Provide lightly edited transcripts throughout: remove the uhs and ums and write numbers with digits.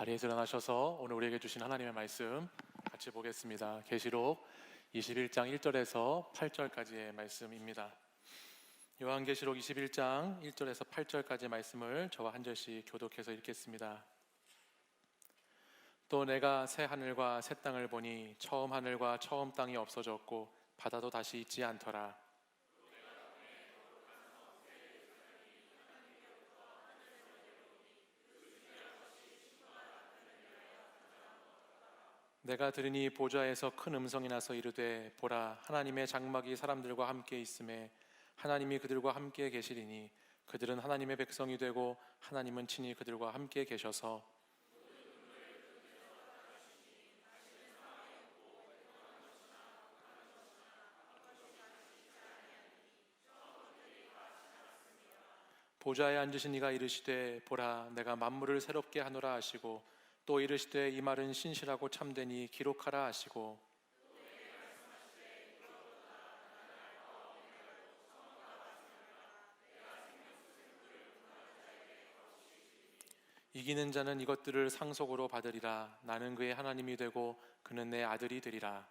자리에서 일어나셔서 오늘 우리에게 주신 하나님의 말씀 같이 보겠습니다. 계시록 21장 1절에서 8절까지의 말씀입니다. 요한계시록 21장 1절에서 8절까지의 말씀을 저와 한 절씩 교독해서 읽겠습니다. 또 내가 새 하늘과 새 땅을 보니 처음 하늘과 처음 땅이 없어졌고 바다도 다시 있지 않더라. 내가 들으니 보좌에서 큰 음성이 나서 이르되 보라 하나님의 장막이 사람들과 함께 있음에 하나님이 그들과 함께 계시리니 그들은 하나님의 백성이 되고 하나님은 친히 그들과 함께 계셔서 보좌에 앉으신 이가 이르시되 보라 내가 만물을 새롭게 하노라 하시고 또 이르시되 이 말은 신실하고 참되니 기록하라 하시고 이기는 자는 이것들을 상속으로 받으리라. 나는 그의 하나님이 되고 그는 내 아들이 되리라.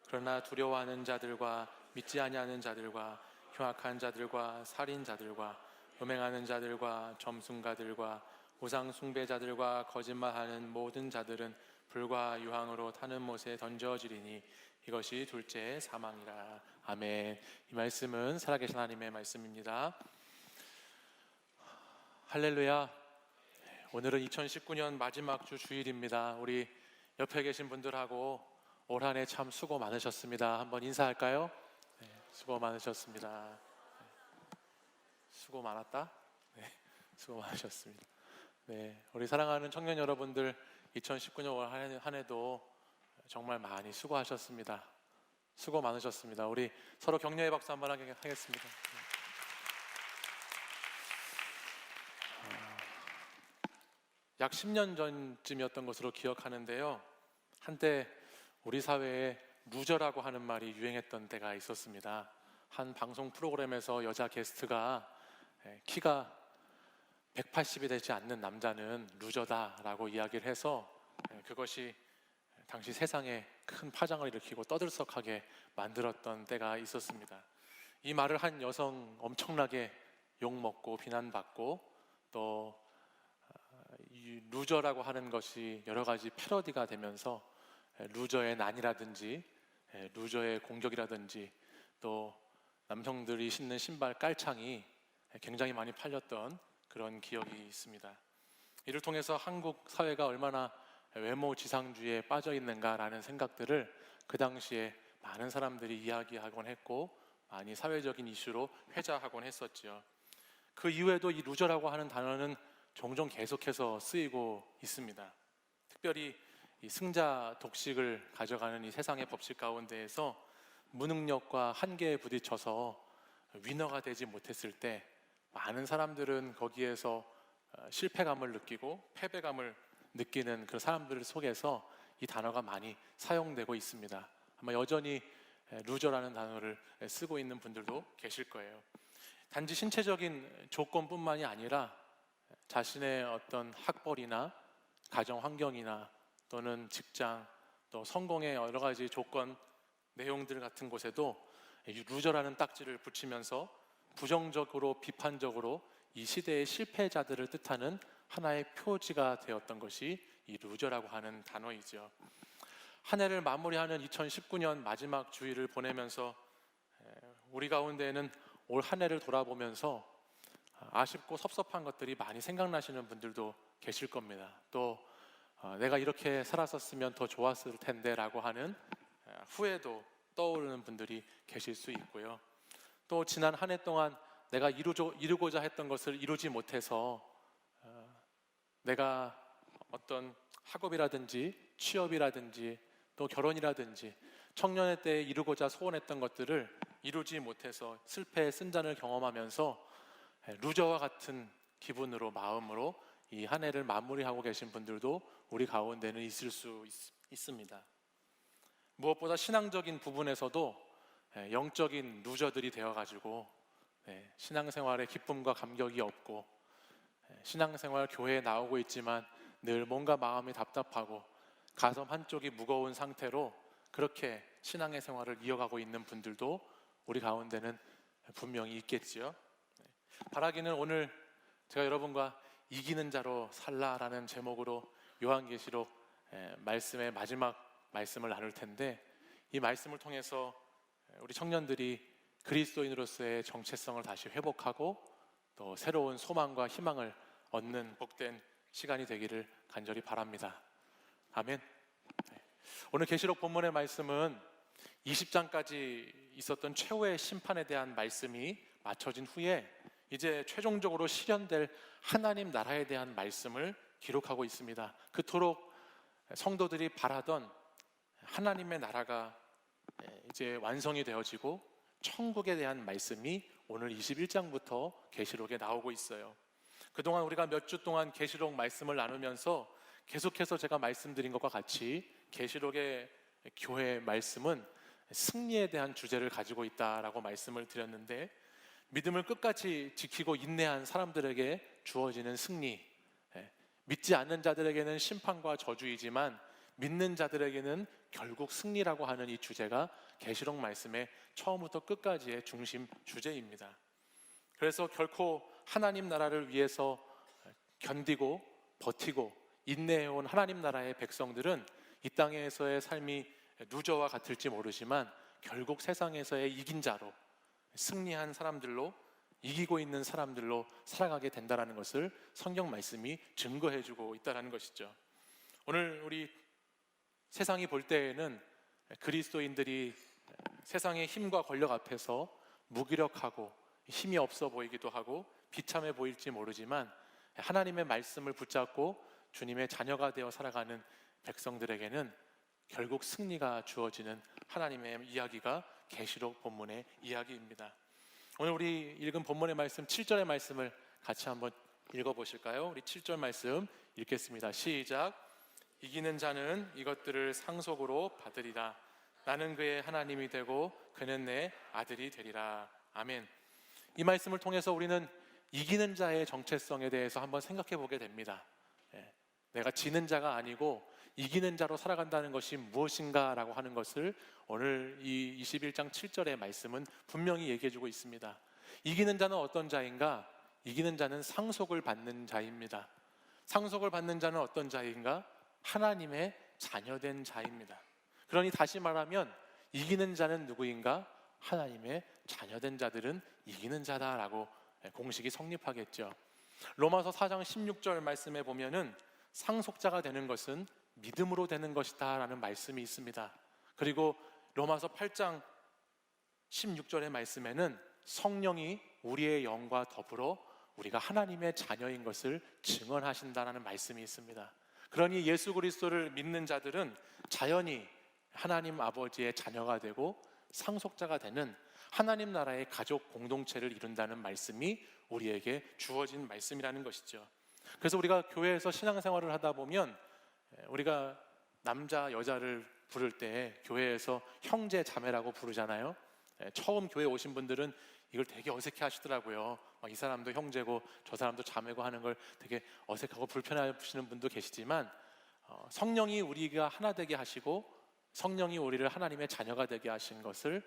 그러나 두려워하는 자들과 믿지 아니하는 자들과 흉악한 자들과 살인자들과 음행하는 자들과 점순가들과 우상 숭배자들과 거짓말하는 모든 자들은 불과 유황으로 타는 못에 던져지리니 이것이 둘째 사망이라. 아멘. 이 말씀은 살아계신 하나님의 말씀입니다. 할렐루야. 오늘은 2019년 마지막 주 주일입니다. 우리 옆에 계신 분들하고 올 한 해 참 수고 많으셨습니다. 한번 인사할까요? 네, 수고 많으셨습니다. 수고 많았다? 네, 수고 많으셨습니다. 네, 우리 사랑하는 청년 여러분들 2019년 올 한 해도 정말 많이 수고하셨습니다. 수고 많으셨습니다. 우리 서로 격려의 박수 한번 하겠습니다. 약 10년 전쯤이었던 것으로 기억하는데요. 한때 우리 사회에 루저라고 하는 말이 유행했던 때가 있었습니다. 한 방송 프로그램에서 여자 게스트가 키가 180이 되지 않는 남자는 루저다라고 이야기를 해서 그것이 당시 세상에 큰 파장을 일으키고 떠들썩하게 만들었던 때가 있었습니다. 이 말을 한 여성 엄청나게 욕먹고 비난받고 또 이 루저라고 하는 것이 여러 가지 패러디가 되면서 루저의 난이라든지 루저의 공격이라든지 또 남성들이 신는 신발 깔창이 굉장히 많이 팔렸던 그런 기억이 있습니다. 이를 통해서 한국 사회가 얼마나 외모 지상주의에 빠져 있는가라는 생각들을 그 당시에 많은 사람들이 이야기하곤 했고 많이 사회적인 이슈로 회자하곤 했었죠. 그 이후에도 이 루저라고 하는 단어는 종종 계속해서 쓰이고 있습니다. 특별히 이 승자 독식을 가져가는 이 세상의 법칙 가운데에서 무능력과 한계에 부딪혀서 위너가 되지 못했을 때 많은 사람들은 거기에서 실패감을 느끼고 패배감을 느끼는 그 사람들 속에서 이 단어가 많이 사용되고 있습니다. 아마 여전히 루저라는 단어를 쓰고 있는 분들도 계실 거예요. 단지 신체적인 조건뿐만이 아니라 자신의 어떤 학벌이나 가정 환경이나 또는 직장 또 성공의 여러 가지 조건 내용들 같은 곳에도 루저라는 딱지를 붙이면서 부정적으로 비판적으로 이 시대의 실패자들을 뜻하는 하나의 표지가 되었던 것이 이 루저라고 하는 단어이죠. 한 해를 마무리하는 2019년 마지막 주일을 보내면서 우리 가운데에는 올 한 해를 돌아보면서 아쉽고 섭섭한 것들이 많이 생각나시는 분들도 계실 겁니다. 또 내가 이렇게 살았었으면 더 좋았을 텐데 라고 하는 후회도 떠오르는 분들이 계실 수 있고요. 또 지난 한 해 동안 내가 이루고자 했던 것을 이루지 못해서 내가 어떤 학업이라든지 취업이라든지 또 결혼이라든지 청년의 때에 이루고자 소원했던 것들을 이루지 못해서 실패의 쓴잔을 경험하면서 루저와 같은 기분으로 마음으로 이 한 해를 마무리하고 계신 분들도 우리 가운데는 있을 수 있습니다. 무엇보다 신앙적인 부분에서도 영적인 루저들이 되어가지고 신앙생활에 기쁨과 감격이 없고 신앙생활 교회에 나오고 있지만 늘 뭔가 마음이 답답하고 가슴 한쪽이 무거운 상태로 그렇게 신앙의 생활을 이어가고 있는 분들도 우리 가운데는 분명히 있겠지요. 바라기는 오늘 제가 여러분과 이기는 자로 살라라는 제목으로 요한계시록 말씀의 마지막 말씀을 나눌 텐데, 이 말씀을 통해서 우리 청년들이 그리스도인으로서의 정체성을 다시 회복하고 또 새로운 소망과 희망을 얻는 복된 시간이 되기를 간절히 바랍니다. 아멘. 오늘 계시록 본문의 말씀은 20장까지 있었던 최후의 심판에 대한 말씀이 마쳐진 후에 이제 최종적으로 실현될 하나님 나라에 대한 말씀을 기록하고 있습니다. 그토록 성도들이 바라던 하나님의 나라가 이제 완성이 되어지고 천국에 대한 말씀이 오늘 21장부터 계시록에 나오고 있어요. 그동안 우리가 몇 주 동안 계시록 말씀을 나누면서 계속해서 제가 말씀드린 것과 같이 계시록의 교회 말씀은 승리에 대한 주제를 가지고 있다라고 말씀을 드렸는데, 믿음을 끝까지 지키고 인내한 사람들에게 주어지는 승리, 믿지 않는 자들에게는 심판과 저주이지만 믿는 자들에게는 결국 승리라고 하는 이 주제가 계시록 말씀의 처음부터 끝까지의 중심 주제입니다. 그래서 결코 하나님 나라를 위해서 견디고 버티고 인내해온 하나님 나라의 백성들은 이 땅에서의 삶이 누저와 같을지 모르지만 결국 세상에서의 이긴 자로, 승리한 사람들로, 이기고 있는 사람들로 살아가게 된다는 것을 성경 말씀이 증거해주고 있다는 것이죠. 오늘 우리 세상이 볼 때에는 그리스도인들이 세상의 힘과 권력 앞에서 무기력하고 힘이 없어 보이기도 하고 비참해 보일지 모르지만, 하나님의 말씀을 붙잡고 주님의 자녀가 되어 살아가는 백성들에게는 결국 승리가 주어지는 하나님의 이야기가 계시록 본문의 이야기입니다. 오늘 우리 읽은 본문의 말씀 7절의 말씀을 같이 한번 읽어보실까요? 우리 7절 말씀 읽겠습니다. 시작. 이기는 자는 이것들을 상속으로 받으리라. 나는 그의 하나님이 되고 그는 내 아들이 되리라. 아멘. 이 말씀을 통해서 우리는 이기는 자의 정체성에 대해서 한번 생각해 보게 됩니다. 내가 지는 자가 아니고 이기는 자로 살아간다는 것이 무엇인가 라고 하는 것을 오늘 이 21장 7절의 말씀은 분명히 얘기해 주고 있습니다. 이기는 자는 어떤 자인가? 이기는 자는 상속을 받는 자입니다. 상속을 받는 자는 어떤 자인가? 하나님의 자녀된 자입니다. 그러니 다시 말하면 이기는 자는 누구인가? 하나님의 자녀된 자들은 이기는 자다라고 공식이 성립하겠죠. 로마서 4장 16절 말씀에 보면은 상속자가 되는 것은 믿음으로 되는 것이다 라는 말씀이 있습니다. 그리고 로마서 8장 16절의 말씀에는 성령이 우리의 영과 더불어 우리가 하나님의 자녀인 것을 증언하신다라는 말씀이 있습니다. 그러니 예수 그리스도를 믿는 자들은 자연히 하나님 아버지의 자녀가 되고 상속자가 되는 하나님 나라의 가족 공동체를 이룬다는 말씀이 우리에게 주어진 말씀이라는 것이죠. 그래서 우리가 교회에서 신앙생활을 하다 보면 우리가 남자 여자를 부를 때 교회에서 형제 자매라고 부르잖아요. 처음 교회 오신 분들은 이걸 되게 어색해 하시더라고요. 이 사람도 형제고 저 사람도 자매고 하는 걸 되게 어색하고 불편해하시는 분도 계시지만, 성령이 우리가 하나 되게 하시고 성령이 우리를 하나님의 자녀가 되게 하신 것을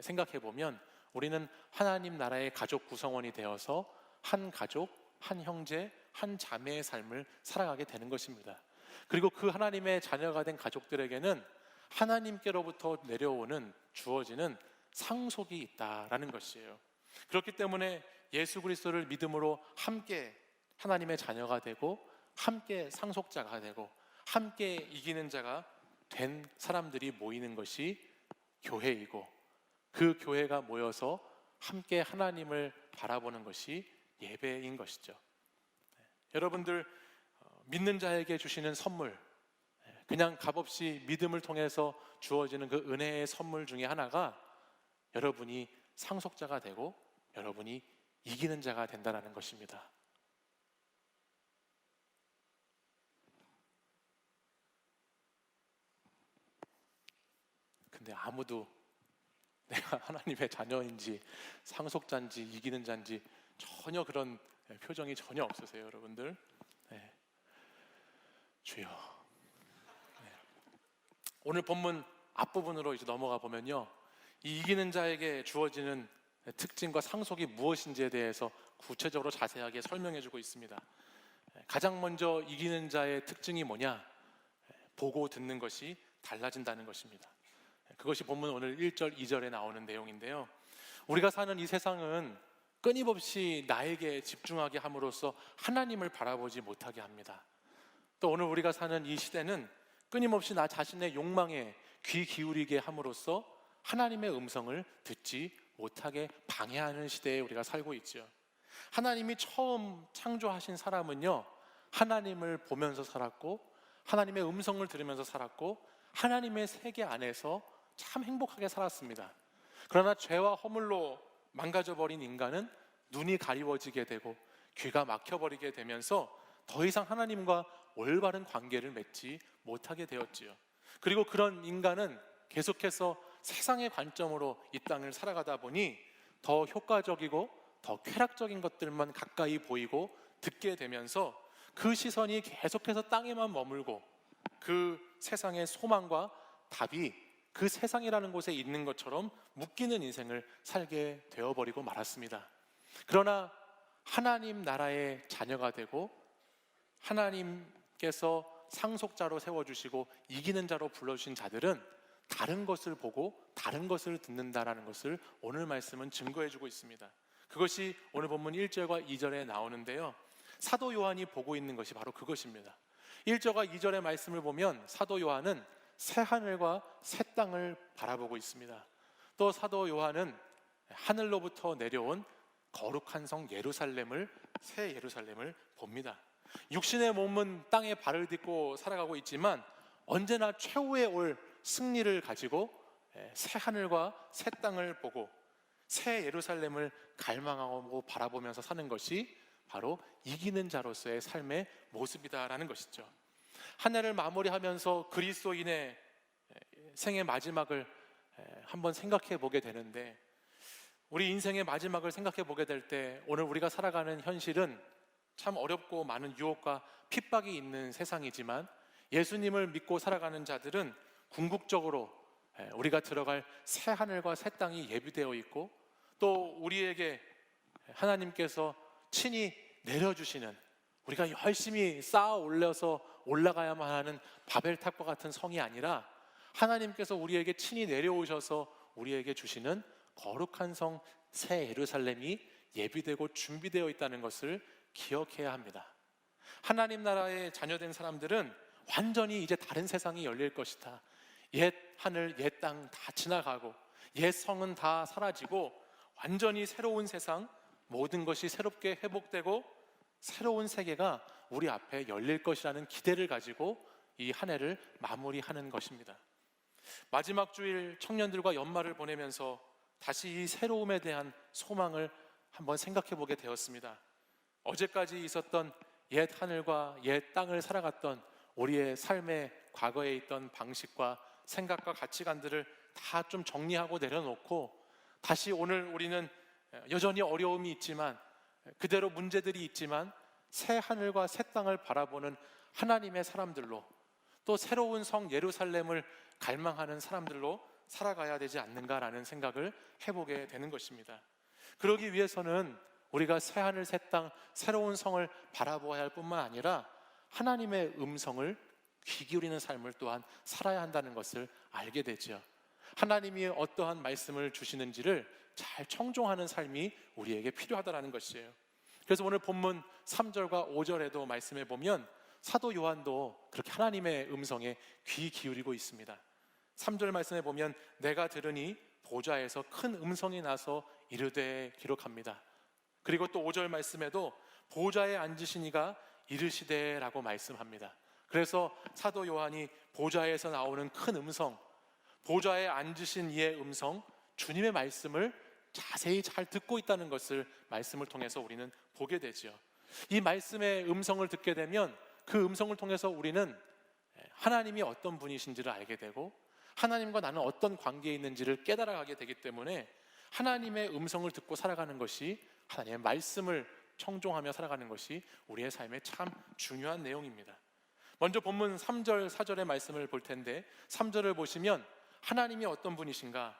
생각해 보면 우리는 하나님 나라의 가족 구성원이 되어서 한 가족, 한 형제, 한 자매의 삶을 살아가게 되는 것입니다. 그리고 그 하나님의 자녀가 된 가족들에게는 하나님께로부터 내려오는, 주어지는 상속이 있다라는 것이에요. 그렇기 때문에 예수 그리스도를 믿음으로 함께 하나님의 자녀가 되고 함께 상속자가 되고 함께 이기는 자가 된 사람들이 모이는 것이 교회이고, 그 교회가 모여서 함께 하나님을 바라보는 것이 예배인 것이죠. 여러분들 믿는 자에게 주시는 선물, 그냥 값없이 믿음을 통해서 주어지는 그 은혜의 선물 중에 하나가 여러분이 상속자가 되고 여러분이 이기는 자가 된다는 것입니다. 근데 아무도 내가 하나님의 자녀인지 상속자인지 이기는 자인지 전혀 그런 표정이 전혀 없으세요, 여러분들. 주여. 네. 오늘 본문 앞부분으로 이제 넘어가 보면요, 이 이기는 자에게 주어지는 특징과 상속이 무엇인지에 대해서 구체적으로 자세하게 설명해 주고 있습니다. 가장 먼저 이기는 자의 특징이 뭐냐? 보고 듣는 것이 달라진다는 것입니다. 그것이 본문 오늘 1절, 2절에 나오는 내용인데요, 우리가 사는 이 세상은 끊임없이 나에게 집중하게 함으로써 하나님을 바라보지 못하게 합니다. 또 오늘 우리가 사는 이 시대는 끊임없이 나 자신의 욕망에 귀 기울이게 함으로써 하나님의 음성을 듣지 못하게 방해하는 시대에 우리가 살고 있죠. 하나님이 처음 창조하신 사람은요, 하나님을 보면서 살았고 하나님의 음성을 들으면서 살았고 하나님의 세계 안에서 참 행복하게 살았습니다. 그러나 죄와 허물로 망가져버린 인간은 눈이 가리워지게 되고 귀가 막혀버리게 되면서 더 이상 하나님과 올바른 관계를 맺지 못하게 되었지요. 그리고 그런 인간은 계속해서 세상의 관점으로 이 땅을 살아가다 보니 더 효과적이고 더 쾌락적인 것들만 가까이 보이고 듣게 되면서 그 시선이 계속해서 땅에만 머물고 그 세상의 소망과 답이 그 세상이라는 곳에 있는 것처럼 묶이는 인생을 살게 되어버리고 말았습니다. 그러나 하나님 나라의 자녀가 되고 하나님께서 상속자로 세워주시고 이기는 자로 불러주신 자들은 다른 것을 보고 다른 것을 듣는다라는 것을 오늘 말씀은 증거해주고 있습니다. 그것이 오늘 본문 1절과 2절에 나오는데요, 사도 요한이 보고 있는 것이 바로 그것입니다. 1절과 2절의 말씀을 보면 사도 요한은 새 하늘과 새 땅을 바라보고 있습니다. 또 사도 요한은 하늘로부터 내려온 거룩한 성 예루살렘을, 새 예루살렘을 봅니다. 육신의 몸은 땅에 발을 딛고 살아가고 있지만 언제나 최후에 올 승리를 가지고 새 하늘과 새 땅을 보고 새 예루살렘을 갈망하고 바라보면서 사는 것이 바로 이기는 자로서의 삶의 모습이다라는 것이죠. 한 해를 마무리하면서 그리스도인의 생의 마지막을 한번 생각해 보게 되는데, 우리 인생의 마지막을 생각해 보게 될 때 오늘 우리가 살아가는 현실은 참 어렵고 많은 유혹과 핍박이 있는 세상이지만 예수님을 믿고 살아가는 자들은 궁극적으로 우리가 들어갈 새 하늘과 새 땅이 예비되어 있고 또 우리에게 하나님께서 친히 내려주시는, 우리가 열심히 쌓아 올려서 올라가야만 하는 바벨탑과 같은 성이 아니라 하나님께서 우리에게 친히 내려오셔서 우리에게 주시는 거룩한 성 새 예루살렘이 예비되고 준비되어 있다는 것을 기억해야 합니다. 하나님 나라의 자녀된 사람들은 완전히 이제 다른 세상이 열릴 것이다. 옛 하늘, 옛 땅 다 지나가고 옛 성은 다 사라지고 완전히 새로운 세상, 모든 것이 새롭게 회복되고 새로운 세계가 우리 앞에 열릴 것이라는 기대를 가지고 이 한 해를 마무리하는 것입니다. 마지막 주일 청년들과 연말을 보내면서 다시 이 새로움에 대한 소망을 한번 생각해 보게 되었습니다. 어제까지 있었던 옛 하늘과 옛 땅을 살아갔던 우리의 삶의 과거에 있던 방식과 생각과 가치관들을 다 좀 정리하고 내려놓고 다시 오늘 우리는 여전히 어려움이 있지만 그대로 문제들이 있지만 새 하늘과 새 땅을 바라보는 하나님의 사람들로, 또 새로운 성 예루살렘을 갈망하는 사람들로 살아가야 되지 않는가라는 생각을 해보게 되는 것입니다. 그러기 위해서는 우리가 새 하늘 새 땅 새로운 성을 바라보아야 할 뿐만 아니라 하나님의 음성을 귀 기울이는 삶을 또한 살아야 한다는 것을 알게 되죠. 하나님이 어떠한 말씀을 주시는지를 잘 청종하는 삶이 우리에게 필요하다는 것이에요. 그래서 오늘 본문 3절과 5절에도 말씀해 보면 사도 요한도 그렇게 하나님의 음성에 귀 기울이고 있습니다. 3절 말씀해 보면 내가 들으니 보좌에서 큰 음성이 나서 이르되 기록합니다. 그리고 또 5절 말씀에도 보좌에 앉으신 이가 이르시되 라고 말씀합니다. 그래서 사도 요한이 보좌에서 나오는 큰 음성, 보좌에 앉으신 이의 음성, 주님의 말씀을 자세히 잘 듣고 있다는 것을 말씀을 통해서 우리는 보게 되죠. 이 말씀의 음성을 듣게 되면 그 음성을 통해서 우리는 하나님이 어떤 분이신지를 알게 되고 하나님과 나는 어떤 관계에 있는지를 깨달아가게 되기 때문에 하나님의 음성을 듣고 살아가는 것이, 하나님의 말씀을 청종하며 살아가는 것이 우리의 삶에 참 중요한 내용입니다. 먼저 본문 3절, 4절의 말씀을 볼 텐데 3절을 보시면 하나님이 어떤 분이신가?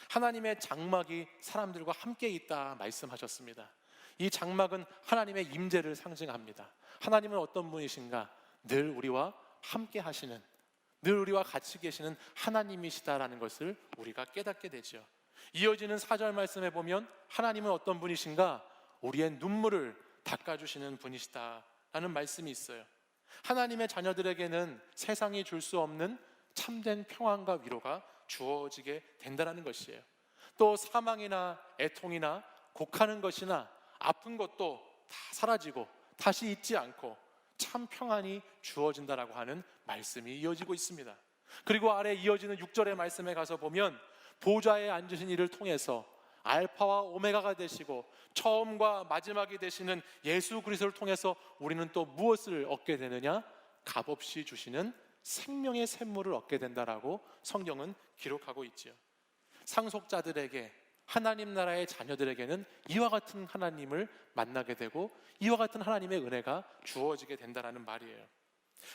하나님의 장막이 사람들과 함께 있다 말씀하셨습니다. 이 장막은 하나님의 임재를 상징합니다. 하나님은 어떤 분이신가? 늘 우리와 함께 하시는, 늘 우리와 같이 계시는 하나님이시다라는 것을 우리가 깨닫게 되죠. 이어지는 4절 말씀에 보면 하나님은 어떤 분이신가? 우리의 눈물을 닦아주시는 분이시다라는 말씀이 있어요. 하나님의 자녀들에게는 세상이 줄 수 없는 참된 평안과 위로가 주어지게 된다는 것이에요. 또 사망이나 애통이나 곡하는 것이나 아픈 것도 다 사라지고 다시 잊지 않고 참 평안이 주어진다라고 하는 말씀이 이어지고 있습니다. 그리고 아래 이어지는 6절의 말씀에 가서 보면 보좌에 앉으신 이를 통해서 알파와 오메가가 되시고 처음과 마지막이 되시는 예수 그리스도를 통해서 우리는 또 무엇을 얻게 되느냐? 값없이 주시는 생명의 샘물을 얻게 된다라고 성경은 기록하고 있지요. 상속자들에게, 하나님 나라의 자녀들에게는 이와 같은 하나님을 만나게 되고 이와 같은 하나님의 은혜가 주어지게 된다는 말이에요.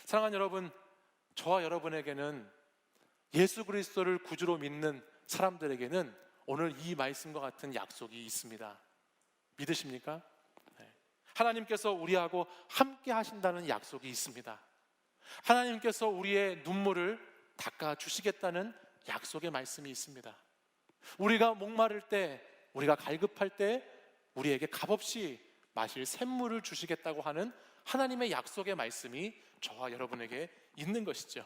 사랑하는 여러분, 저와 여러분에게는 예수 그리스도를 구주로 믿는 사람들에게는 오늘 이 말씀과 같은 약속이 있습니다. 믿으십니까? 네. 하나님께서 우리하고 함께 하신다는 약속이 있습니다. 하나님께서 우리의 눈물을 닦아주시겠다는 약속의 말씀이 있습니다. 우리가 목마를 때, 우리가 갈급할 때 우리에게 값없이 마실 샘물을 주시겠다고 하는 하나님의 약속의 말씀이 저와 여러분에게 있는 것이죠.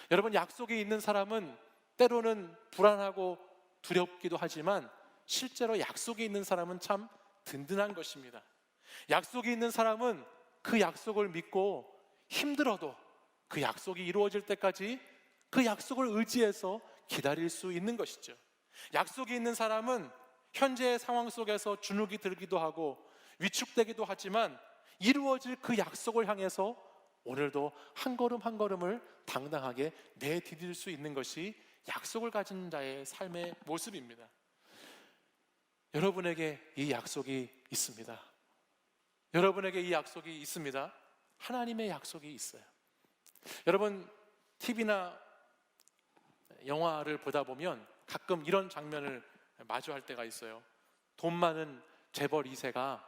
여러분, 약속이 있는 사람은 때로는 불안하고 두렵기도 하지만 실제로 약속이 있는 사람은 참 든든한 것입니다. 약속이 있는 사람은 그 약속을 믿고 힘들어도 그 약속이 이루어질 때까지 그 약속을 의지해서 기다릴 수 있는 것이죠. 약속이 있는 사람은 현재의 상황 속에서 주눅이 들기도 하고 위축되기도 하지만 이루어질 그 약속을 향해서 오늘도 한 걸음 한 걸음을 당당하게 내디딜 수 있는 것이 약속을 가진 자의 삶의 모습입니다. 여러분에게 이 약속이 있습니다. 여러분에게 이 약속이 있습니다. 하나님의 약속이 있어요. 여러분, TV나 영화를 보다 보면 가끔 이런 장면을 마주할 때가 있어요. 돈 많은 재벌 2세가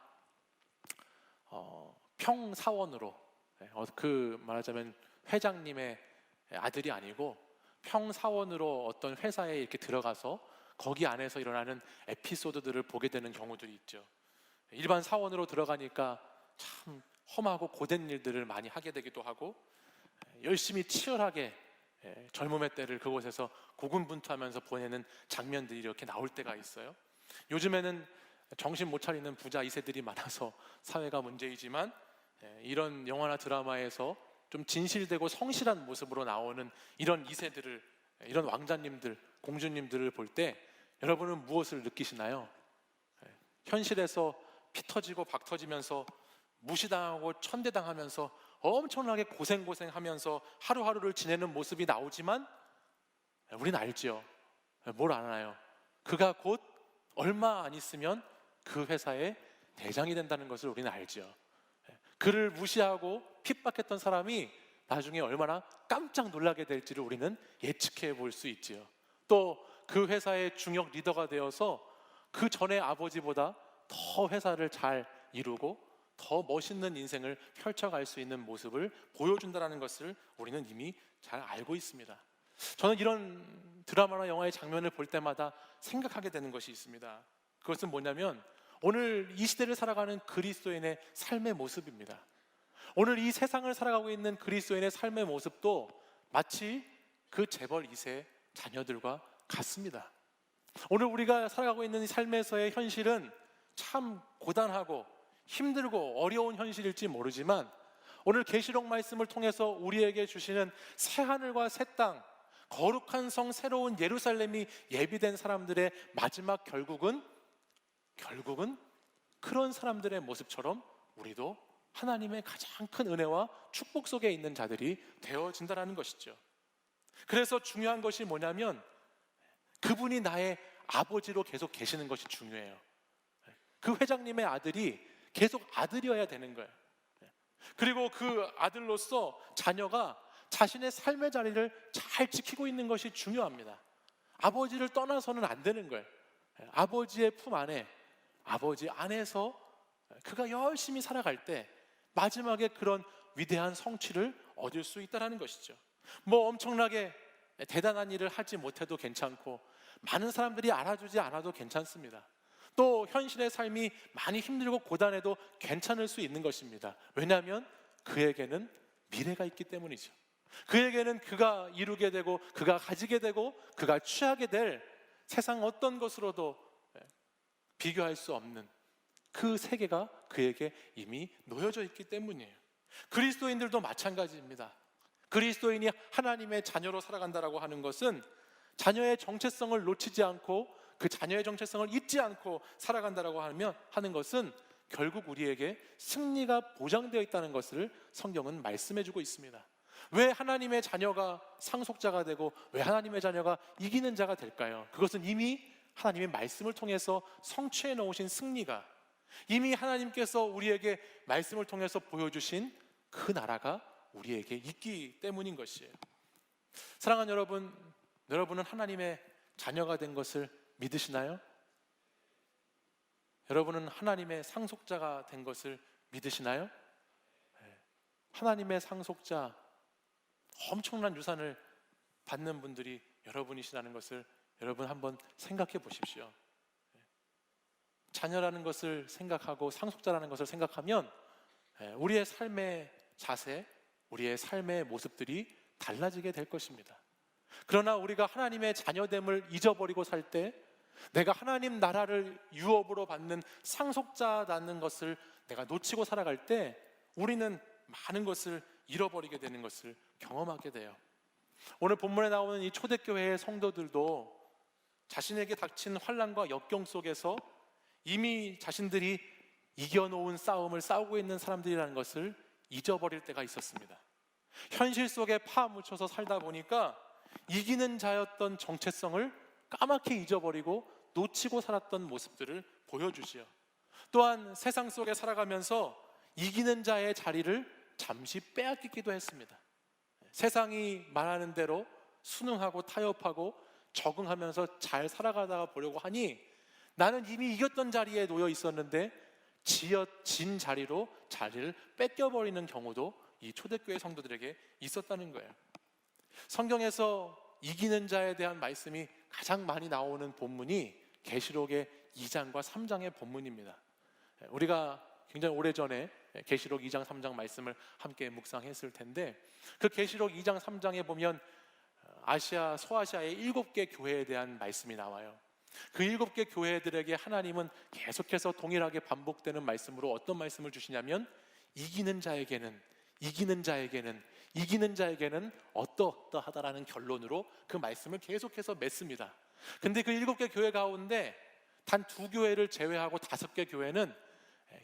평사원으로, 그 말하자면 회장님의 아들이 아니고 평사원으로 어떤 회사에 이렇게 들어가서 거기 안에서 일어나는 에피소드들을 보게 되는 경우들이 있죠. 일반 사원으로 들어가니까 참 험하고 고된 일들을 많이 하게 되기도 하고 열심히 치열하게 젊음의 때를 그곳에서 고군분투하면서 보내는 장면들이 이렇게 나올 때가 있어요. 요즘에는 정신 못 차리는 부자 2세들이 많아서 사회가 문제이지만 이런 영화나 드라마에서 좀 진실되고 성실한 모습으로 나오는 이런 2세들을, 이런 왕자님들, 공주님들을 볼 때 여러분은 무엇을 느끼시나요? 현실에서 피 터지고 박 터지면서 무시당하고 천대당하면서 엄청나게 고생하면서 하루하루를 지내는 모습이 나오지만 우리는 알죠. 뭘 아나요? 그가 곧 얼마 안 있으면 그 회사의 대장이 된다는 것을 우리는 알죠. 그를 무시하고 핍박했던 사람이 나중에 얼마나 깜짝 놀라게 될지를 우리는 예측해 볼 수 있지요. 또 그 회사의 중역 리더가 되어서 그 전에 아버지보다 더 회사를 잘 이루고 더 멋있는 인생을 펼쳐갈 수 있는 모습을 보여준다는 것을 우리는 이미 잘 알고 있습니다. 저는 이런 드라마나 영화의 장면을 볼 때마다 생각하게 되는 것이 있습니다. 그것은 뭐냐면 오늘 이 시대를 살아가는 그리스도인의 삶의 모습입니다. 오늘 이 세상을 살아가고 있는 그리스도인의 삶의 모습도 마치 그 재벌 2세 자녀들과 같습니다. 오늘 우리가 살아가고 있는 삶에서의 현실은 참 고단하고 힘들고 어려운 현실일지 모르지만 오늘 계시록 말씀을 통해서 우리에게 주시는 새하늘과 새 땅, 거룩한 성 새로운 예루살렘이 예비된 사람들의 마지막 결국은 그런 사람들의 모습처럼 우리도 하나님의 가장 큰 은혜와 축복 속에 있는 자들이 되어진다는 것이죠. 그래서 중요한 것이 뭐냐면 그분이 나의 아버지로 계속 계시는 것이 중요해요. 그 회장님의 아들이 계속 아들이어야 되는 거예요. 그리고 그 아들로서 자녀가 자신의 삶의 자리를 잘 지키고 있는 것이 중요합니다. 아버지를 떠나서는 안 되는 거예요. 아버지의 품 안에, 아버지 안에서 그가 열심히 살아갈 때 마지막에 그런 위대한 성취를 얻을 수 있다는 것이죠. 뭐 엄청나게 대단한 일을 하지 못해도 괜찮고 많은 사람들이 알아주지 않아도 괜찮습니다. 또 현실의 삶이 많이 힘들고 고단해도 괜찮을 수 있는 것입니다. 왜냐하면 그에게는 미래가 있기 때문이죠. 그에게는 그가 이루게 되고 그가 가지게 되고 그가 취하게 될 세상 어떤 것으로도 비교할 수 없는 그 세계가 그에게 이미 놓여져 있기 때문이에요. 그리스도인들도 마찬가지입니다. 그리스도인이 하나님의 자녀로 살아간다라고 하는 것은 자녀의 정체성을 놓치지 않고 그 자녀의 정체성을 잊지 않고 살아간다라고 하는 것은 결국 우리에게 승리가 보장되어 있다는 것을 성경은 말씀해주고 있습니다. 왜 하나님의 자녀가 상속자가 되고 왜 하나님의 자녀가 이기는 자가 될까요? 그것은 이미 하나님의 말씀을 통해서 성취해 놓으신 승리가, 이미 하나님께서 우리에게 말씀을 통해서 보여주신 그 나라가 우리에게 있기 때문인 것이에요. 사랑하는 여러분, 여러분은 하나님의 자녀가 된 것을 믿으시나요? 여러분은 하나님의 상속자가 된 것을 믿으시나요? 하나님의 상속자, 엄청난 유산을 받는 분들이 여러분이시라는 것을 여러분 한번 생각해 보십시오. 자녀라는 것을 생각하고 상속자라는 것을 생각하면 우리의 삶의 자세, 우리의 삶의 모습들이 달라지게 될 것입니다. 그러나 우리가 하나님의 자녀됨을 잊어버리고 살 때, 내가 하나님 나라를 유업으로 받는 상속자라는 것을 내가 놓치고 살아갈 때 우리는 많은 것을 잃어버리게 되는 것을 경험하게 돼요. 오늘 본문에 나오는 이 초대교회의 성도들도 자신에게 닥친 환난과 역경 속에서 이미 자신들이 이겨놓은 싸움을 싸우고 있는 사람들이라는 것을 잊어버릴 때가 있었습니다. 현실 속에 파묻혀서 살다 보니까 이기는 자였던 정체성을 까맣게 잊어버리고 놓치고 살았던 모습들을 보여주지요. 또한 세상 속에 살아가면서 이기는 자의 자리를 잠시 빼앗기기도 했습니다. 세상이 말하는 대로 순응하고 타협하고 적응하면서 잘 살아가다 보려고 하니 나는 이미 이겼던 자리에 놓여 있었는데 진 자리로 자리를 뺏겨버리는 경우도 이 초대교회 성도들에게 있었다는 거예요. 성경에서 이기는 자에 대한 말씀이 가장 많이 나오는 본문이 계시록의 2장과 3장의 본문입니다. 우리가 굉장히 오래전에 계시록 2장 3장 말씀을 함께 묵상했을 텐데 그 계시록 2장 3장에 보면 아시아, 소아시아의 7개 교회에 대한 말씀이 나와요. 그 7개 교회들에게 하나님은 계속해서 동일하게 반복되는 말씀으로 어떤 말씀을 주시냐면 이기는 자에게는 어떠하다라는 결론으로 그 말씀을 계속해서 맺습니다. 근데 그 7개 교회 가운데 단 2교회를 제외하고 5개 교회는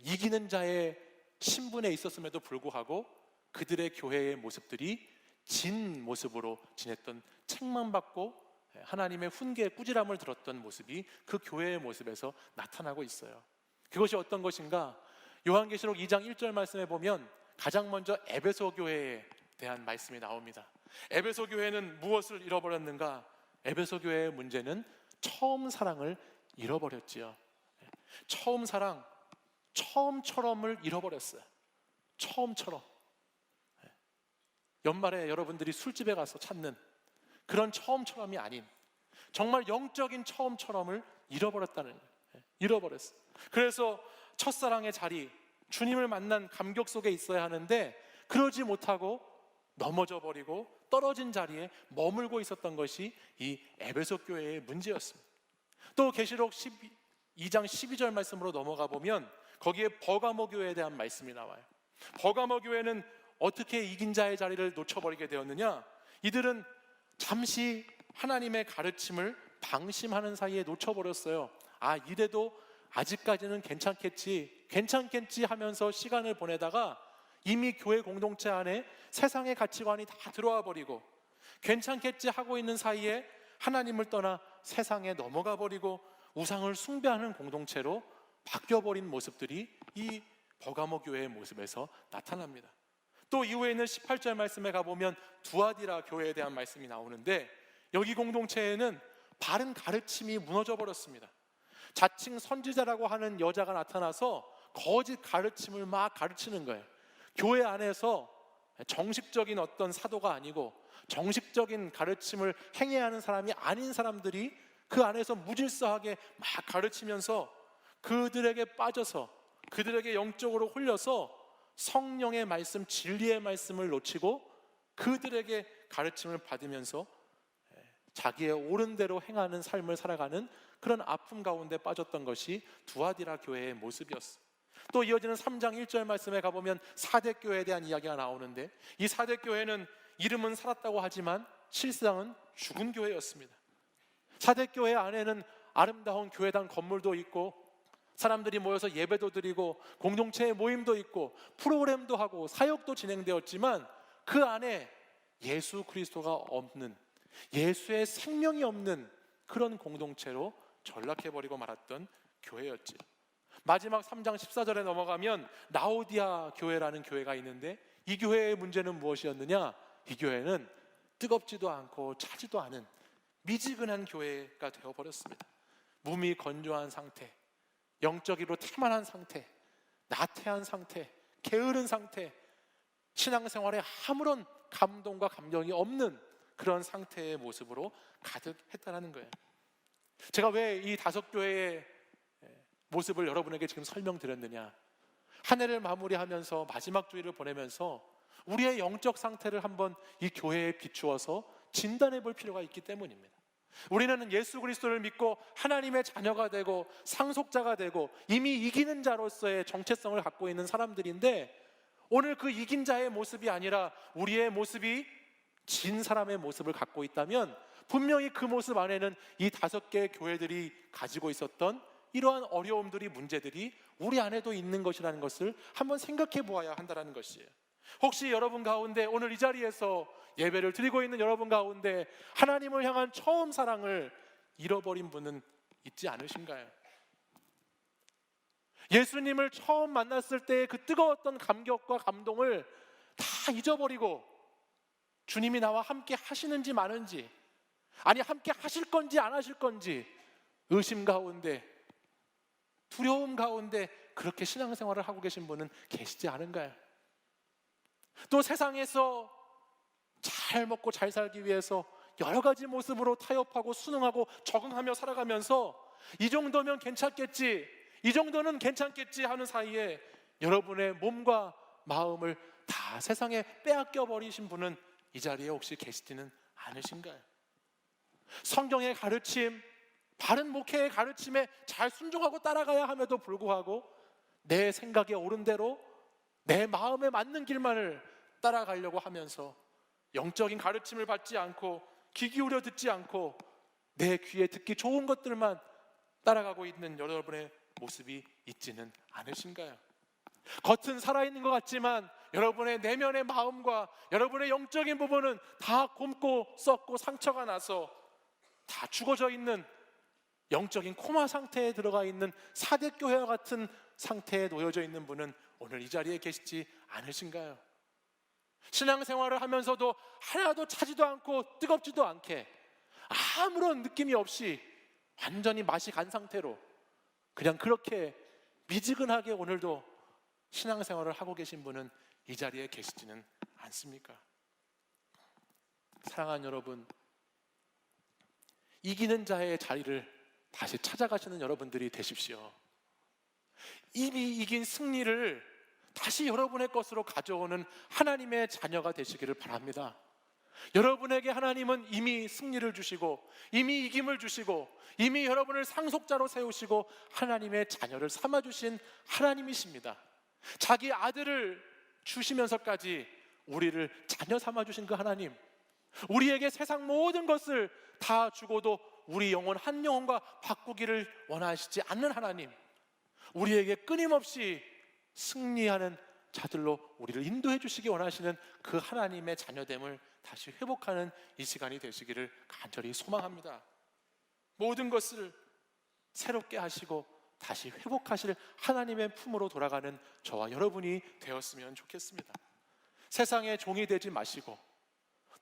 이기는 자의 신분에 있었음에도 불구하고 그들의 교회의 모습들이 진 모습으로 지냈던, 책망받고 하나님의 훈계, 꾸지람을 들었던 모습이 그 교회의 모습에서 나타나고 있어요. 그것이 어떤 것인가? 요한계시록 2장 1절 말씀에 보면 가장 먼저 에베소 교회에 대한 말씀이 나옵니다. 에베소 교회는 무엇을 잃어버렸는가? 에베소 교회의 문제는 처음 사랑을 잃어버렸지요. 처음 사랑, 처음처럼을 잃어버렸어요. 처음처럼. 연말에 여러분들이 술집에 가서 찾는 그런 처음처럼이 아닌 정말 영적인 처음처럼을 잃어버렸다는 거예요. 잃어버렸어요. 그래서 첫사랑의 자리, 주님을 만난 감격 속에 있어야 하는데 그러지 못하고 넘어져 버리고 떨어진 자리에 머물고 있었던 것이 이 에베소 교회의 문제였습니다. 또 계시록 2장 12절 말씀으로 넘어가 보면 거기에 버가모 교회에 대한 말씀이 나와요. 버가모 교회는 어떻게 이긴 자의 자리를 놓쳐버리게 되었느냐? 이들은 잠시 하나님의 가르침을 방심하는 사이에 놓쳐버렸어요. 이래도 아직까지는 괜찮겠지 하면서 시간을 보내다가 이미 교회 공동체 안에 세상의 가치관이 다 들어와 버리고 괜찮겠지 하고 있는 사이에 하나님을 떠나 세상에 넘어가 버리고 우상을 숭배하는 공동체로 바뀌어버린 모습들이 이 버가모 교회의 모습에서 나타납니다. 또 이후에 있는 18절 말씀에 가보면 두아디라 교회에 대한 말씀이 나오는데, 여기 공동체에는 바른 가르침이 무너져 버렸습니다. 자칭 선지자라고 하는 여자가 나타나서 거짓 가르침을 막 가르치는 거예요. 교회 안에서 정식적인 어떤 사도가 아니고 정식적인 가르침을 행해야 하는 사람이 아닌 사람들이 그 안에서 무질서하게 막 가르치면서 그들에게 빠져서 그들에게 영적으로 홀려서 성령의 말씀, 진리의 말씀을 놓치고 그들에게 가르침을 받으면서 자기의 옳은 대로 행하는 삶을 살아가는 그런 아픔 가운데 빠졌던 것이 두아디라 교회의 모습이었어요. 또 이어지는 3장 1절 말씀에 가보면 사대교회에 대한 이야기가 나오는데, 이 사대교회는 이름은 살았다고 하지만 실상은 죽은 교회였습니다. 사대교회 안에는 아름다운 교회당 건물도 있고 사람들이 모여서 예배도 드리고 공동체의 모임도 있고 프로그램도 하고 사역도 진행되었지만 그 안에 예수 그리스도가 없는, 예수의 생명이 없는 그런 공동체로 전락해버리고 말았던 교회였지. 마지막 3장 14절에 넘어가면 라오디아 교회라는 교회가 있는데, 이 교회의 문제는 무엇이었느냐? 이 교회는 뜨겁지도 않고 차지도 않은 미지근한 교회가 되어버렸습니다. 몸이 건조한 상태, 영적으로 태만한 상태, 나태한 상태, 게으른 상태, 신앙생활에 아무런 감동과 감정이 없는 그런 상태의 모습으로 가득했다는 거예요. 제가 왜 이 5교회의 모습을 여러분에게 지금 설명드렸느냐? 한 해를 마무리하면서 마지막 주일을 보내면서 우리의 영적 상태를 한번 이 교회에 비추어서 진단해 볼 필요가 있기 때문입니다. 우리는 예수 그리스도를 믿고 하나님의 자녀가 되고 상속자가 되고 이미 이기는 자로서의 정체성을 갖고 있는 사람들인데, 오늘 그 이긴 자의 모습이 아니라 우리의 모습이 진 사람의 모습을 갖고 있다면 분명히 그 모습 안에는 이 5개의 교회들이 가지고 있었던 이러한 어려움들이, 문제들이 우리 안에도 있는 것이라는 것을 한번 생각해 보아야 한다는 것이에요. 혹시 여러분 가운데 오늘 이 자리에서 예배를 드리고 있는 여러분 가운데 하나님을 향한 처음 사랑을 잃어버린 분은 있지 않으신가요? 예수님을 처음 만났을 때의 그 뜨거웠던 감격과 감동을 다 잊어버리고 주님이 나와 함께 하시는지 마는지, 아니 함께 하실 건지 안 하실 건지 의심 가운데, 두려움 가운데 그렇게 신앙생활을 하고 계신 분은 계시지 않은가요? 또 세상에서 잘 먹고 잘 살기 위해서 여러 가지 모습으로 타협하고 순응하고 적응하며 살아가면서 이 정도면 괜찮겠지, 이 정도는 괜찮겠지 하는 사이에 여러분의 몸과 마음을 다 세상에 빼앗겨 버리신 분은 이 자리에 혹시 계시지는 않으신가요? 성경의 가르침, 바른 목회의 가르침에 잘 순종하고 따라가야 함에도 불구하고 내 생각에 옳은 대로 내 마음에 맞는 길만을 따라가려고 하면서 영적인 가르침을 받지 않고 귀 기울여 듣지 않고 내 귀에 듣기 좋은 것들만 따라가고 있는 여러분의 모습이 있지는 않으신가요? 겉은 살아있는 것 같지만 여러분의 내면의 마음과 여러분의 영적인 부분은 다 곪고 썩고 상처가 나서 다 죽어져 있는 영적인 코마 상태에 들어가 있는 사대교회와 같은 상태에 놓여져 있는 분은 오늘 이 자리에 계시지 않으신가요? 신앙생활을 하면서도 하나도 차지도 않고 뜨겁지도 않게 아무런 느낌이 없이 완전히 맛이 간 상태로 그냥 그렇게 미지근하게 오늘도 신앙생활을 하고 계신 분은 이 자리에 계시지는 않습니까? 사랑하는 여러분, 이기는 자의 자리를 다시 찾아가시는 여러분들이 되십시오. 이미 이긴 승리를 다시 여러분의 것으로 가져오는 하나님의 자녀가 되시기를 바랍니다. 여러분에게 하나님은 이미 승리를 주시고 이미 이김을 주시고 이미 여러분을 상속자로 세우시고 하나님의 자녀를 삼아주신 하나님이십니다. 자기 아들을 주시면서까지 우리를 자녀 삼아주신 그 하나님, 우리에게 세상 모든 것을 다 주고도 우리 영혼 한 영혼과 바꾸기를 원하시지 않는 하나님, 우리에게 끊임없이 승리하는 자들로 우리를 인도해 주시기 원하시는 그 하나님의 자녀됨을 다시 회복하는 이 시간이 되시기를 간절히 소망합니다. 모든 것을 새롭게 하시고 다시 회복하실 하나님의 품으로 돌아가는 저와 여러분이 되었으면 좋겠습니다. 세상의 종이 되지 마시고,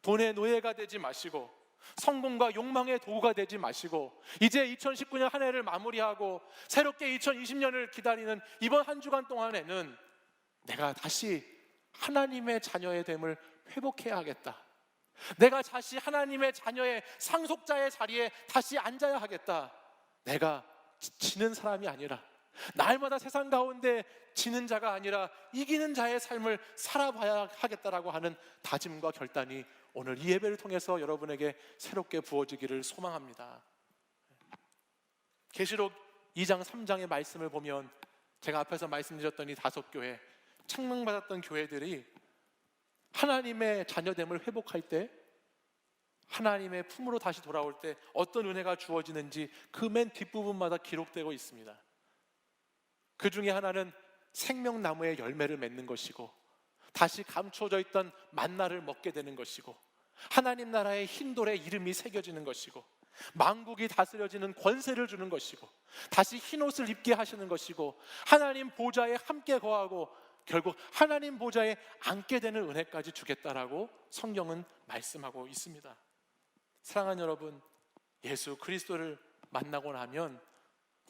돈의 노예가 되지 마시고, 성공과 욕망의 도구가 되지 마시고, 이제 2019년 한 해를 마무리하고 새롭게 2020년을 기다리는 이번 한 주간 동안에는 내가 다시 하나님의 자녀의 됨을 회복해야 하겠다. 내가 다시 하나님의 자녀의 상속자의 자리에 다시 앉아야 하겠다. 내가 지는 사람이 아니라, 날마다 세상 가운데 지는 자가 아니라 이기는 자의 삶을 살아봐야 하겠다라고 하는 다짐과 결단이 오늘 이 예배를 통해서 여러분에게 새롭게 부어지기를 소망합니다. 계시록 2장 3장의 말씀을 보면 제가 앞에서 말씀드렸던 이 5교회, 책망받았던 교회들이 하나님의 자녀됨을 회복할 때, 하나님의 품으로 다시 돌아올 때 어떤 은혜가 주어지는지 그 맨 뒷부분마다 기록되고 있습니다. 그 중에 하나는 생명나무의 열매를 맺는 것이고, 다시 감춰져 있던 만나를 먹게 되는 것이고, 하나님 나라의 흰돌에 이름이 새겨지는 것이고, 만국이 다스려지는 권세를 주는 것이고, 다시 흰옷을 입게 하시는 것이고, 하나님 보좌에 함께 거하고 결국 하나님 보좌에 앉게 되는 은혜까지 주겠다라고 성경은 말씀하고 있습니다. 사랑하는 여러분, 예수 그리스도를 만나고 나면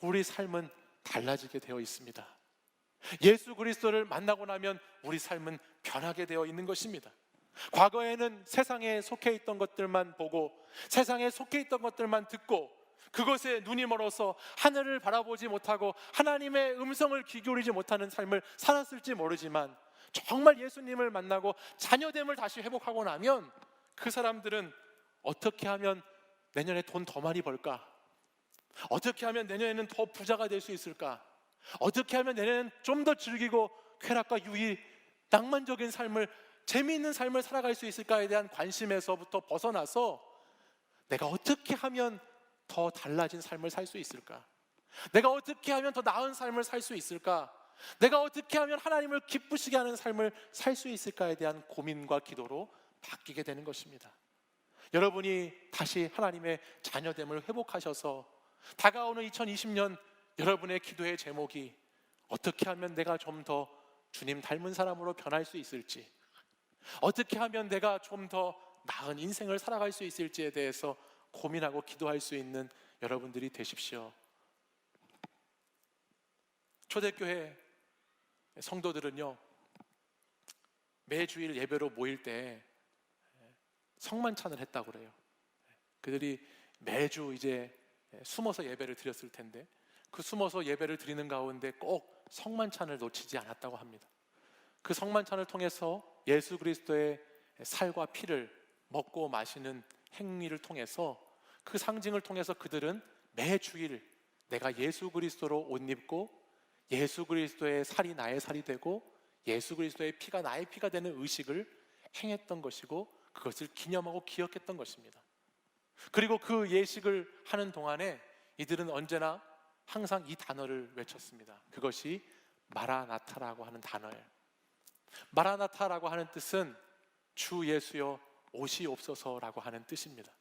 우리 삶은 달라지게 되어 있습니다. 예수 그리스도를 만나고 나면 우리 삶은 변하게 되어 있는 것입니다. 과거에는 세상에 속해 있던 것들만 보고, 세상에 속해 있던 것들만 듣고, 그것에 눈이 멀어서 하늘을 바라보지 못하고 하나님의 음성을 귀 기울이지 못하는 삶을 살았을지 모르지만, 정말 예수님을 만나고 자녀됨을 다시 회복하고 나면 그 사람들은 어떻게 하면 내년에 돈 더 많이 벌까? 어떻게 하면 내년에는 더 부자가 될 수 있을까? 어떻게 하면 내년에는 좀 더 즐기고 쾌락과 유의, 낭만적인 삶을, 재미있는 삶을 살아갈 수 있을까에 대한 관심에서부터 벗어나서 내가 어떻게 하면 더 달라진 삶을 살 수 있을까? 내가 어떻게 하면 더 나은 삶을 살 수 있을까? 내가 어떻게 하면 하나님을 기쁘시게 하는 삶을 살 수 있을까에 대한 고민과 기도로 바뀌게 되는 것입니다. 여러분이 다시 하나님의 자녀됨을 회복하셔서 다가오는 2020년 여러분의 기도의 제목이 어떻게 하면 내가 좀 더 주님 닮은 사람으로 변할 수 있을지, 어떻게 하면 내가 좀 더 나은 인생을 살아갈 수 있을지에 대해서 고민하고 기도할 수 있는 여러분들이 되십시오. 초대교회 성도들은요, 매주일 예배로 모일 때 성만찬을 했다고 그래요. 그들이 매주 이제 숨어서 예배를 드렸을 텐데, 그 숨어서 예배를 드리는 가운데 꼭 성만찬을 놓치지 않았다고 합니다. 그 성만찬을 통해서 예수 그리스도의 살과 피를 먹고 마시는 행위를 통해서, 그 상징을 통해서 그들은 매주일 내가 예수 그리스도로 옷 입고 예수 그리스도의 살이 나의 살이 되고 예수 그리스도의 피가 나의 피가 되는 의식을 행했던 것이고, 그것을 기념하고 기억했던 것입니다. 그리고 그 예식을 하는 동안에 이들은 언제나 항상 이 단어를 외쳤습니다. 그것이 마라나타라고 하는 단어예요. 마라나타라고 하는 뜻은 주 예수여 오시옵소서라고 하는 뜻입니다.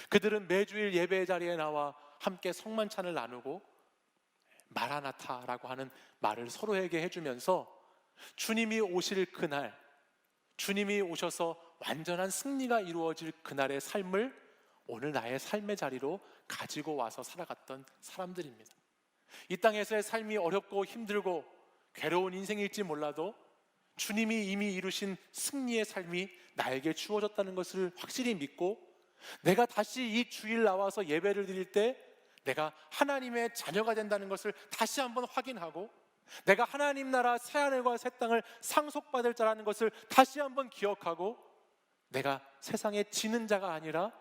그들은 매주일 예배 자리에 나와 함께 성만찬을 나누고 마라나타라고 하는 말을 서로에게 해주면서 주님이 오실 그날, 주님이 오셔서 완전한 승리가 이루어질 그날의 삶을 오늘 나의 삶의 자리로 가지고 와서 살아갔던 사람들입니다. 이 땅에서의 삶이 어렵고 힘들고 괴로운 인생일지 몰라도 주님이 이미 이루신 승리의 삶이 나에게 주어졌다는 것을 확실히 믿고, 내가 다시 이 주일 나와서 예배를 드릴 때 내가 하나님의 자녀가 된다는 것을 다시 한번 확인하고, 내가 하나님 나라 새하늘과 새 땅을 상속받을 자라는 것을 다시 한번 기억하고, 내가 세상에 지는 자가 아니라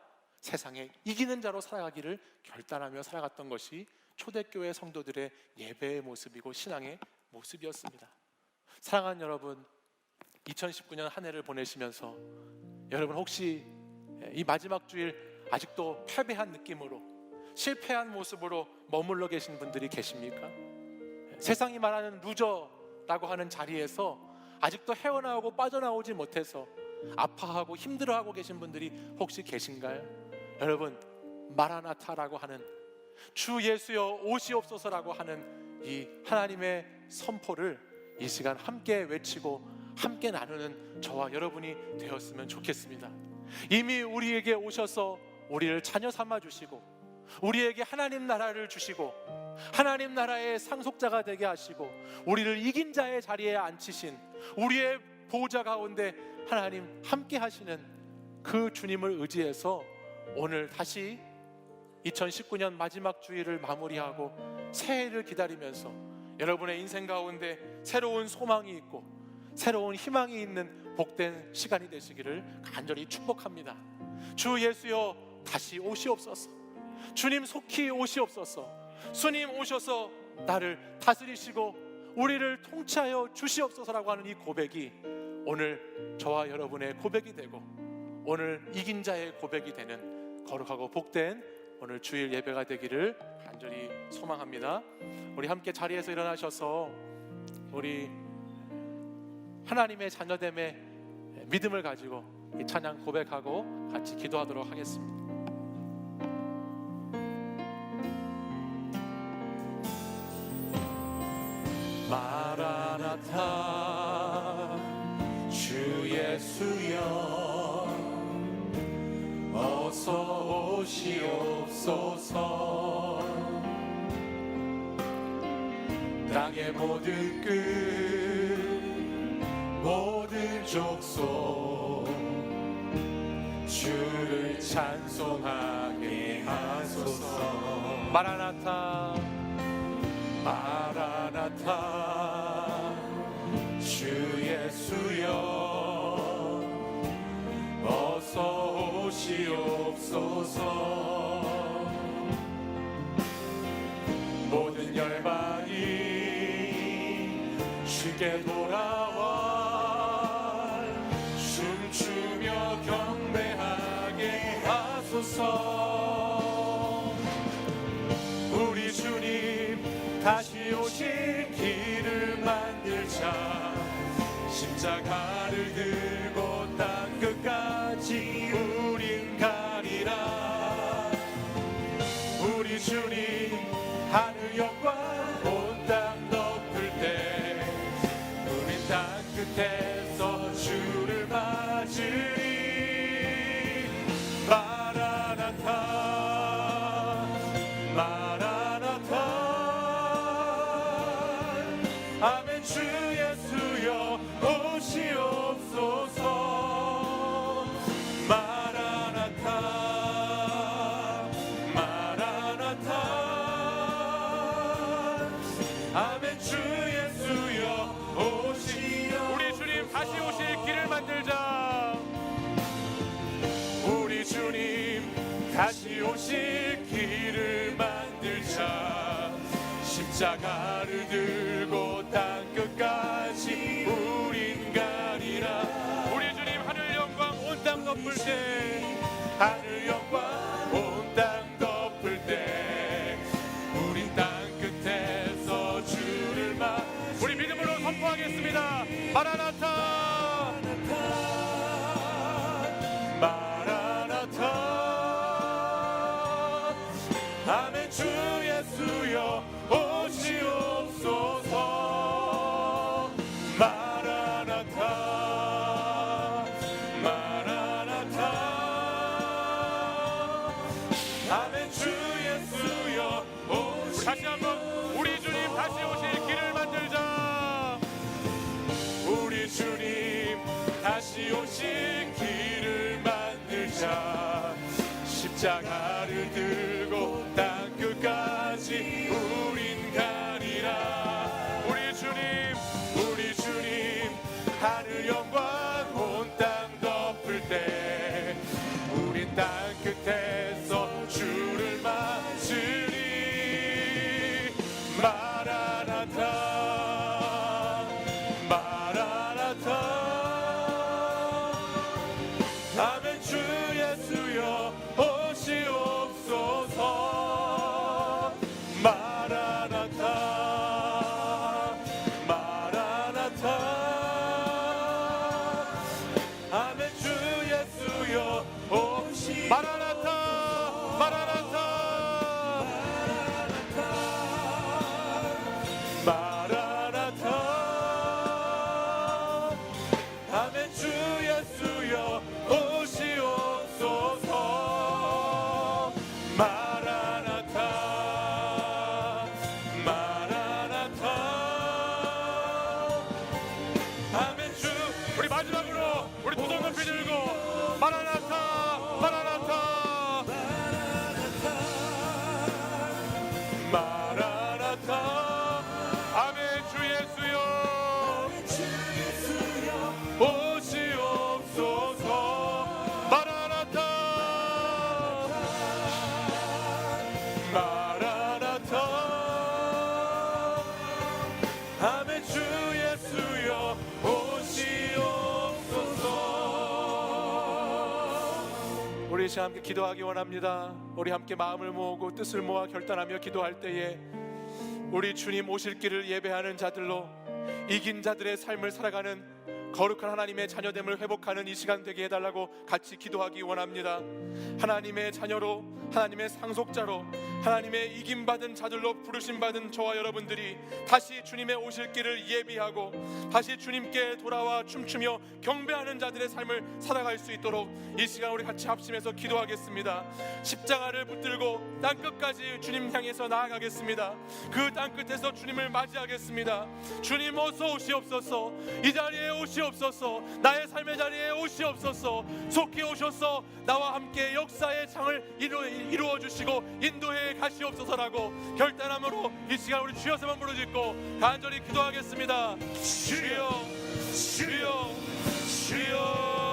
세상에 이기는 자로 살아가기를 결단하며 살아갔던 것이 초대교회 성도들의 예배의 모습이고 신앙의 모습이었습니다. 사랑하는 여러분, 2019년 한 해를 보내시면서 여러분 혹시 이 마지막 주일 아직도 패배한 느낌으로, 실패한 모습으로 머물러 계신 분들이 계십니까? 세상이 말하는 루저라고 하는 자리에서 아직도 헤어나오고 빠져나오지 못해서 아파하고 힘들어하고 계신 분들이 혹시 계신가요? 여러분, 마라나타라고 하는 주 예수여 오시옵소서라고 하는 이 하나님의 선포를 이 시간 함께 외치고 함께 나누는 저와 여러분이 되었으면 좋겠습니다. 이미 우리에게 오셔서 우리를 자녀 삼아 주시고 우리에게 하나님 나라를 주시고 하나님 나라의 상속자가 되게 하시고 우리를 이긴 자의 자리에 앉히신 우리의 보호자 가운데 하나님 함께 하시는 그 주님을 의지해서 오늘 다시 2019년 마지막 주일을 마무리하고 새해를 기다리면서 여러분의 인생 가운데 새로운 소망이 있고 새로운 희망이 있는 복된 시간이 되시기를 간절히 축복합니다. 주 예수여 다시 오시옵소서. 주님 속히 오시옵소서. 주님 오셔서 나를 다스리시고 우리를 통치하여 주시옵소서라고 하는 이 고백이 오늘 저와 여러분의 고백이 되고 오늘 이긴 자의 고백이 되는 거룩하고 복된 오늘 주일 예배가 되기를 간절히 소망합니다. 우리 함께 자리에서 일어나셔서 우리 하나님의 자녀됨의 믿음을 가지고 이 찬양 고백하고 같이 기도하도록 하겠습니다. 마라나타 주 예수여 어서 오시옵소서. 땅의 모든 끝 모든 족속 주를 찬송하게 하소서. 마라나타 마라나타 주 예수여 어서 오시옵소서. 모든 열방이 주께 돌아와 춤추며 경배하게 하소서. 우리 주님 다시 오실 길을 만들자. 십자가를 들고 땅 끝까지 우린 가리라. 우리 주님 하늘 영광 온 땅 덮을 때 우린 땅 끝에서 주를 맞으리. 마라나타 마라나타 아멘. 주 예수여 오시옵소서. 마라나타 마라나타 아멘. 주 예수여 오시옵소서. 우리 주님 다시 오실 길을 만들자. 우리 주님 다시 오실 길을 만들자. 십자가를 들고 땅 끝까지 우린 가리라. 우리 주님 하늘 영광 온 땅 덮을 때 하늘 영광 온 땅 덮을 때 우린 땅 끝에서 주를 우리 믿음으로 선포하겠습니다. 마라나타 마라나타 아멘. 주 예수여 오시옵소서. 마라나타 마라나타 아멘. 주 예수여 오시옵소서. 다시 한번 우리 주님 다시 오실 길을 만들자. 우리 주님 다시 오실 길을 만들자. 십자가를 들고 땅 끝까지 우린 가리라. 우리 주님 하늘 영광 온 땅 덮을 때 우린 땅 끝에서 주를 맞으리. 마라나타 마라나타 아멘. 주 예수여 오시옵소서. 마라나타 마라나타 아멘. 주 예수여 오시옵소서. 마라나타 마라나타 우리 시간 함께 기도하기 원합니다. 우리 함께 마음을 모으고 뜻을 모아 결단하며 기도할 때에 우리 주님 오실 길을 예배하는 자들로 이긴 자들의 삶을 살아가는 거룩한 하나님의 자녀됨을 회복하는 이 시간 되게 해달라고 같이 기도하기 원합니다. 하나님의 자녀로, 하나님의 상속자로, 하나님의 이김받은 자들로 부르심받은 저와 여러분들이 다시 주님의 오실 길을 예비하고 다시 주님께 돌아와 춤추며 경배하는 자들의 삶을 살아갈 수 있도록 이 시간 우리 같이 합심해서 기도하겠습니다. 십자가를 붙들고 땅끝까지 주님 향해서 나아가겠습니다. 그 땅끝에서 주님을 맞이하겠습니다. 주님 어서 오시옵소서. 이 자리에 오시옵소서. 나의 삶의 자리에 오시옵소서. 속히 오셔서 나와 함께 역사의 창을 이루어 주시고 인도해 가시옵소서라고 결단함으로 이 시간 우리 주여서만 부르짖고 간절히 기도하겠습니다. 주여, 주여, 주여.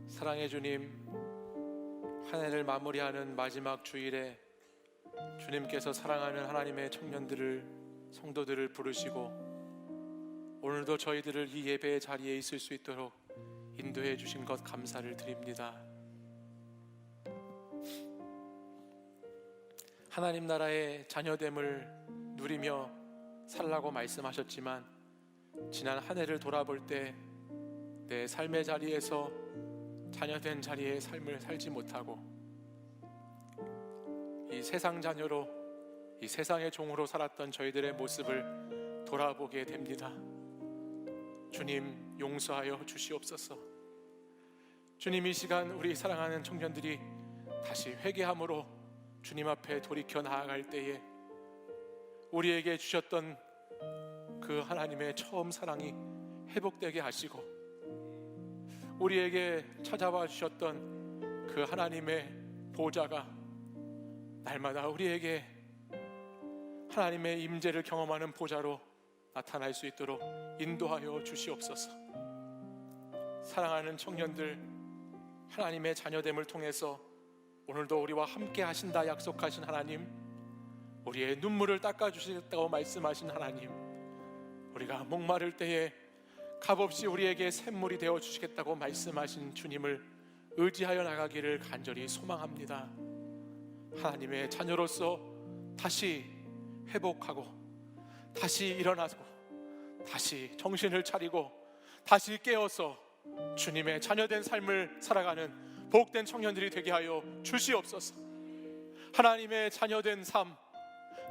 사랑의 주님, 한 해를 마무리하는 마지막 주일에 주님께서 사랑하는 하나님의 청년들을, 성도들을 부르시고 오늘도 저희들을 이 예배의 자리에 있을 수 있도록 인도해 주신 것 감사를 드립니다. 하나님 나라의 자녀됨을 누리며 살라고 말씀하셨지만 지난 한 해를 돌아볼 때 내 삶의 자리에서 자녀된 자리의 삶을 살지 못하고 이 세상 자녀로, 이 세상의 종으로 살았던 저희들의 모습을 돌아보게 됩니다. 주님 용서하여 주시옵소서. 주님, 이 시간 우리 사랑하는 청년들이 다시 회개함으로 주님 앞에 돌이켜 나아갈 때에 우리에게 주셨던 그 하나님의 처음 사랑이 회복되게 하시고 우리에게 찾아와 주셨던 그 하나님의 보좌가 날마다 우리에게 하나님의 임재를 경험하는 보좌로 나타날 수 있도록 인도하여 주시옵소서. 사랑하는 청년들, 하나님의 자녀됨을 통해서 오늘도 우리와 함께 하신다 약속하신 하나님, 우리의 눈물을 닦아주시겠다고 말씀하신 하나님, 우리가 목마를 때에 값없이 우리에게 샘물이 되어주시겠다고 말씀하신 주님을 의지하여 나가기를 간절히 소망합니다. 하나님의 자녀로서 다시 회복하고 다시 일어나고 다시 정신을 차리고 다시 깨어서 주님의 자녀된 삶을 살아가는 복된 청년들이 되게 하여 주시옵소서. 하나님의 자녀된 삶,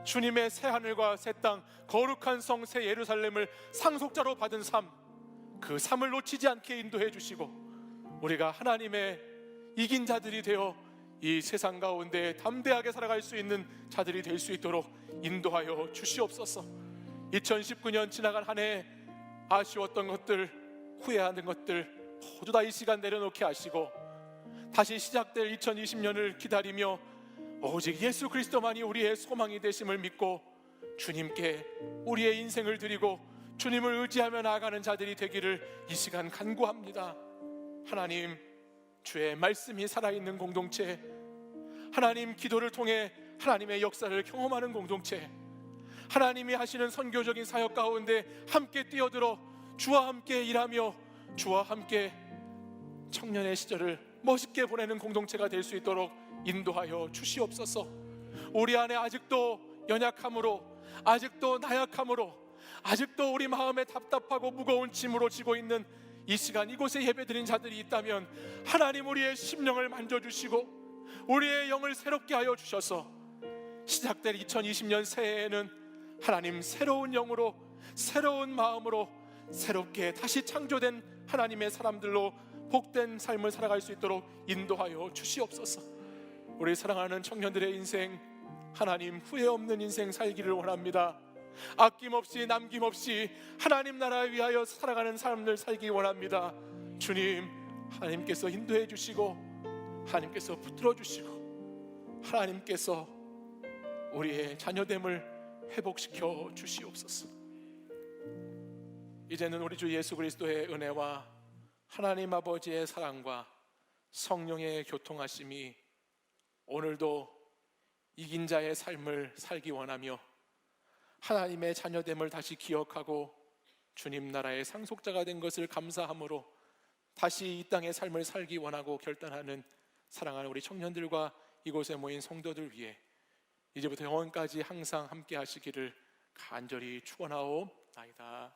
주님의 새 하늘과 새 땅, 거룩한 성 새 예루살렘을 상속자로 받은 삶, 그 삶을 놓치지 않게 인도해 주시고 우리가 하나님의 이긴 자들이 되어 이 세상 가운데 담대하게 살아갈 수 있는 자들이 될 수 있도록 인도하여 주시옵소서. 2019년 지나간 한 해 아쉬웠던 것들, 후회하는 것들 모두 다 이 시간 내려놓게 하시고 다시 시작될 2020년을 기다리며 오직 예수 그리스도만이 우리의 소망이 되심을 믿고 주님께 우리의 인생을 드리고 주님을 의지하며 나아가는 자들이 되기를 이 시간 간구합니다. 하나님, 주의 말씀이 살아있는 공동체, 하나님 기도를 통해 하나님의 역사를 경험하는 공동체, 하나님이 하시는 선교적인 사역 가운데 함께 뛰어들어 주와 함께 일하며 주와 함께 청년의 시절을 멋있게 보내는 공동체가 될 수 있도록 인도하여 주시옵소서. 우리 안에 아직도 연약함으로, 아직도 나약함으로, 아직도 우리 마음에 답답하고 무거운 짐으로 지고 있는 이 시간 이곳에 예배드린 자들이 있다면 하나님 우리의 심령을 만져주시고 우리의 영을 새롭게 하여 주셔서 시작될 2020년 새해에는 하나님 새로운 영으로, 새로운 마음으로 새롭게 다시 창조된 하나님의 사람들로 복된 삶을 살아갈 수 있도록 인도하여 주시옵소서. 우리 사랑하는 청년들의 인생, 하나님 후회 없는 인생 살기를 원합니다. 아낌없이 남김없이 하나님 나라를 위하여 살아가는 삶을 살기 원합니다. 주님, 하나님께서 인도해 주시고 하나님께서 붙들어 주시고 하나님께서 우리의 자녀됨을 회복시켜 주시옵소서. 이제는 우리 주 예수 그리스도의 은혜와 하나님 아버지의 사랑과 성령의 교통하심이 오늘도 이긴 자의 삶을 살기 원하며 하나님의 자녀됨을 다시 기억하고 주님 나라의 상속자가 된 것을 감사함으로 다시 이 땅의 삶을 살기 원하고 결단하는 사랑하는 우리 청년들과 이곳에 모인 성도들 위해 이제부터 영원까지 항상 함께 하시기를 간절히 축원하옵나이다.